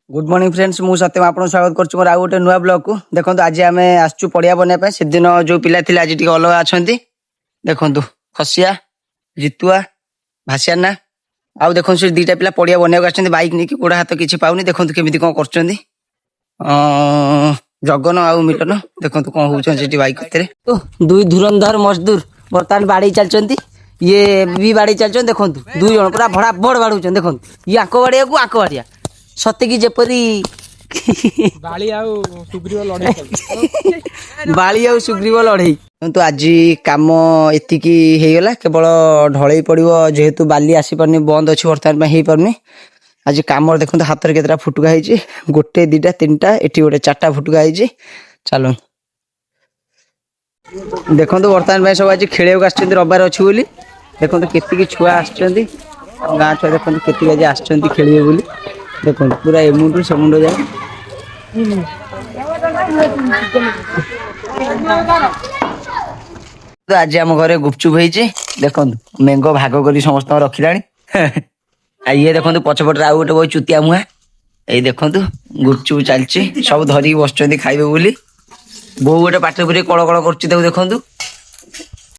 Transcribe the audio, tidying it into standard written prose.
good morning friends मु सत्यम आपन स्वागत करछु मोर आ गोटे नुआ ब्लॉग को देखंतु आज आमे आछू पड़िया बने पे से दिन जो पिला थिले आज टिके अलग अछंती देखंतु खसिया जितुआ भासियाना आ देखंतु से दीटा पिला पड़िया बने को आछंती बाइक नेकी गोडा हाथ किछि पाउनी देखंतु केमिति कोन करछंती जगन आ मिलन देखंतु कोन होउछन सेठी बाइक भितरे तो दुई धुरंधर मजदूर बर्तमान बाड़ी चलचंती ये भी बाड़ी चलचन देखंतु दुई जण पूरा भड़ा बड़ बाड़ुछन देखंतु ये आको बाड़िया को आको बाड़िया सत्य की जेपरी बाली आउ सुग्रीव लड़ाई बाली आउ सुग्रीव लड़ाई तो आज काम एतिकी हेगला केवल ढलई पड़ो जेहेतु बाली आसी पारनी बंद अच्छी बर्तमान में हो पारनी आज काम देखते हाथ में केतटा फुटुका है गोटे दुटा तीन टा एटी गोटे चार्टा फुटुका है चलो देखो बर्तमान में सब आज खेल रविवार अच्छी बोली देखो केतिकी छुआ आसुँच गाँ छुआ देखो केतिकी आज आसुँच खेलिए बोली देखो पूरा ए मुंडू से मुंडो जाए तो आज आम घरे गुपचुप होइछि देखो मैंगो भाग करी समस्त रखिलानी ये देखो पछपटे आउ गोटे बहुत चुतिया मुहा ये देखो गुपचुप चलछि सब धरिक बसुँच खाइबे बोली बहु गोटे पाटे पूरे कड़ कड़ कर देखो